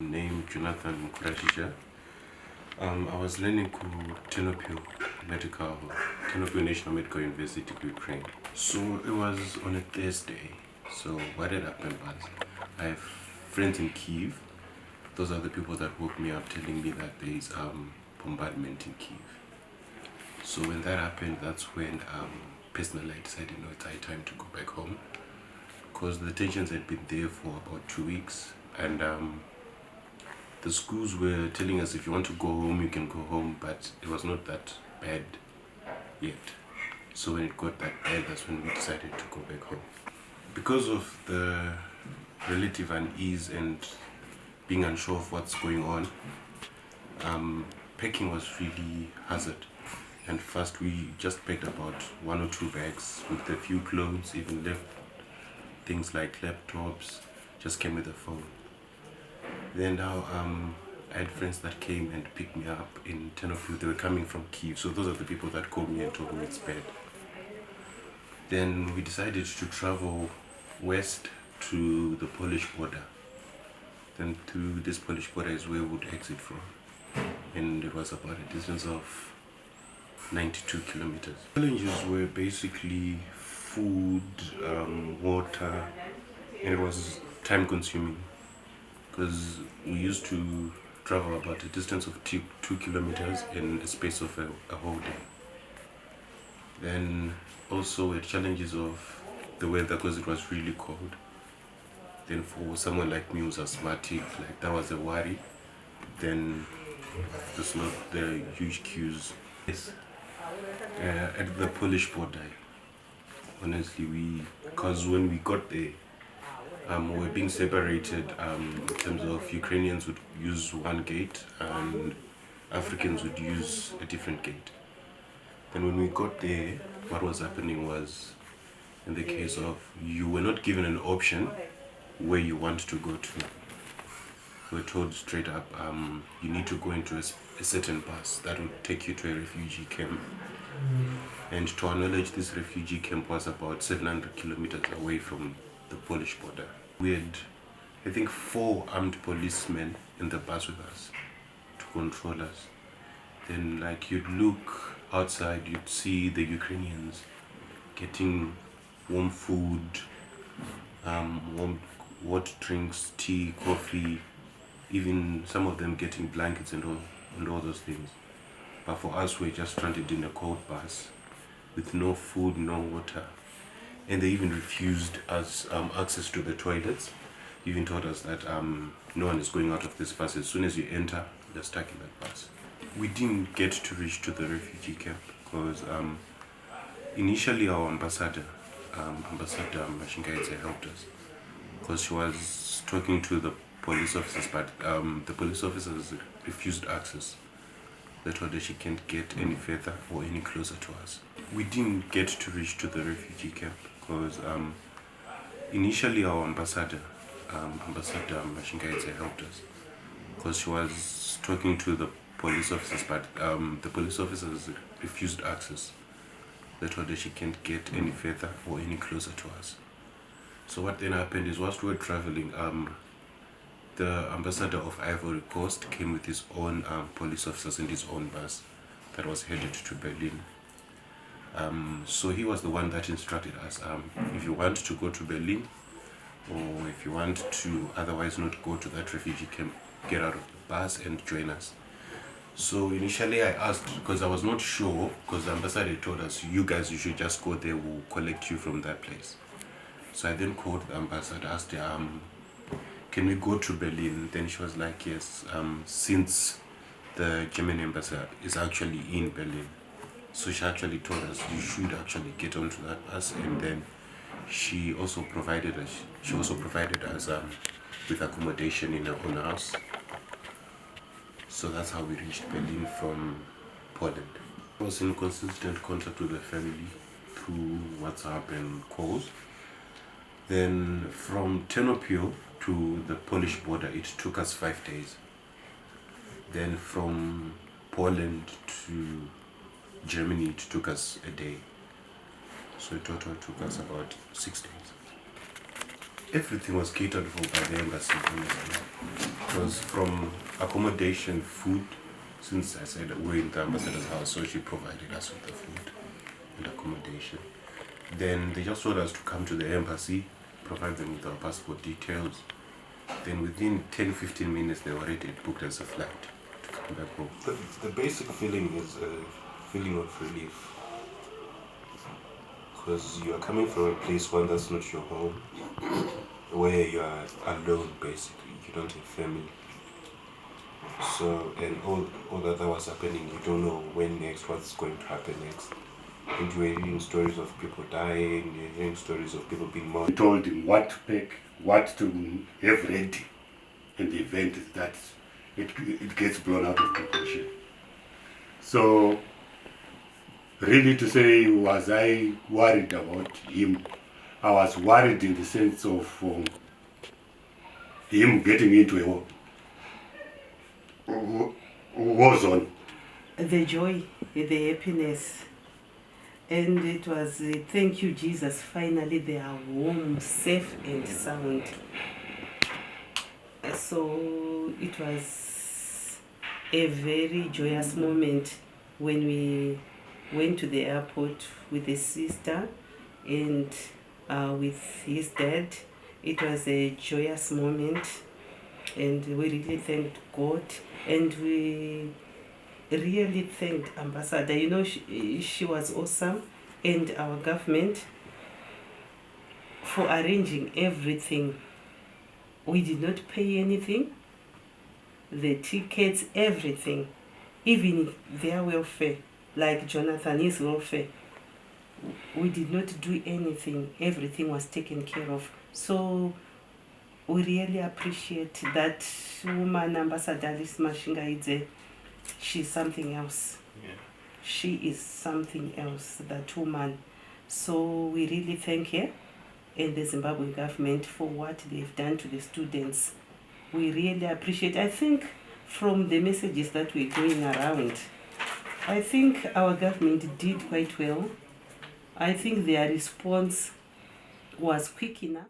Name Jonathan Mukurashija. I was learning ku Ternopil National Medical University, Ukraine. So it was on a Thursday. So what had happened was, I have friends in Kiev. Those are the people that woke me up telling me that there is bombardment in Kiev. So when that happened, that's when personally I decided, no, it's high time to go back home, because the tensions had been there for about 2 weeks, and the schools were telling us if you want to go home, you can go home, but it was not that bad yet. So when it got that bad, that's when we decided to go back home. Because of the relative unease and being unsure of what's going on, packing was really hazard. And first we just packed about 1 or 2 bags with a few clothes, even left things like laptops, just came with a phone. Then now I had friends that came and picked me up in Ternopil. They were coming from Kiev, so those are the people that called me and told me it's bad. Then we decided to travel west to the Polish border. Then through this Polish border is where we would exit from, and it was about a distance of 92 kilometers. Challenges were basically food, water, and it was time consuming, because we used to travel about a distance of 2 kilometers in a space of a whole day. Then also we had challenges of the weather, because it was really cold. Then for someone like me who's asthmatic, like that was a worry. Then the huge queues. Yes. At the Polish border, honestly, because when we got there, we were being separated in terms of Ukrainians would use one gate and Africans would use a different gate. Then when we got there, what was happening was, in the case of, you were not given an option where you want to go to. We were told straight up, you need to go into a certain bus that would take you to a refugee camp. And to our knowledge, this refugee camp was about 700 kilometers away from the Polish border. We had, I think, 4 armed policemen in the bus with us to control us. Then, like, you'd look outside, you'd see the Ukrainians getting warm food, warm water drinks, tea, coffee, even some of them getting blankets and all those things. But for us, we're just stranded in a cold bus with no food, no water. And they even refused us access to the toilets. Even told us that no one is going out of this bus. As soon as you enter, you're stuck in that bus. We didn't get to reach to the refugee camp because initially our ambassador Mashingaidze, helped us, because she was talking to the police officers, but the police officers refused access. They told her she can't get any further or any closer to us. We didn't get to reach to the refugee camp because initially our ambassador Mashingaidze, helped us, because she was talking to the police officers, but the police officers refused access. They told her she can't get any further or any closer to us. So what then happened is, whilst we were traveling, the ambassador of Ivory Coast came with his own police officers in his own bus that was headed to Berlin. So he was the one that instructed us, if you want to go to Berlin, or if you want to otherwise not go to that refugee camp, get out of the bus and join us. So initially I asked, because I was not sure, because the ambassador told us, you guys, you should just go there, we'll collect you from that place. So I then called the ambassador, asked her, can we go to Berlin? Then she was like, yes, since the German embassy is actually in Berlin. So she actually told us, you should actually get onto that bus. And then she also provided us with accommodation in her own house. So that's how we reached Berlin from Poland. I was in consistent contact with the family through WhatsApp and calls. Then from Ternopil to the Polish border, it took us 5 days. Then from Poland to Germany, it took us a day. So in total, it took us about 6 days. Everything was catered for by the embassy, honestly. It was from accommodation, food, since I said that we're in the ambassador's house, so she provided us with the food and accommodation. Then they just told us to come to the embassy, provide them with our passport details. Then within 10-15 minutes, they already booked us a flight to come back home. The basic feeling is a feeling of relief. Because you are coming from a place, one that's not your home, where you are alone basically, you don't have family. So, and all that was happening, you don't know when next, what's going to happen next. And you are hearing stories of people dying, you're hearing stories of people being We murdered. told him what to pack, what to have ready in the event that it gets blown out of proportion. So, really to say, was I worried about him? I was worried in the sense of him getting into a war zone. The joy, the happiness, and it was thank you Jesus, finally they are home, safe and sound. So it was a very joyous moment when we went to the airport with his sister and with his dad. It was a joyous moment, and we really thanked God, and we really thanked Ambassador. You know, she was awesome, and our government for arranging everything. We did not pay anything, the tickets, everything, even their welfare, like Jonathan, his welfare. We did not do anything, everything was taken care of. So we really appreciate that woman, Ambassador Alice Mashingaidze. She's something else. Yeah. She is something else, that woman. So we really thank her and the Zimbabwe government for what they've done to the students. We really appreciate. I think from the messages that we're going around, I think our government did quite well. I think their response was quick enough.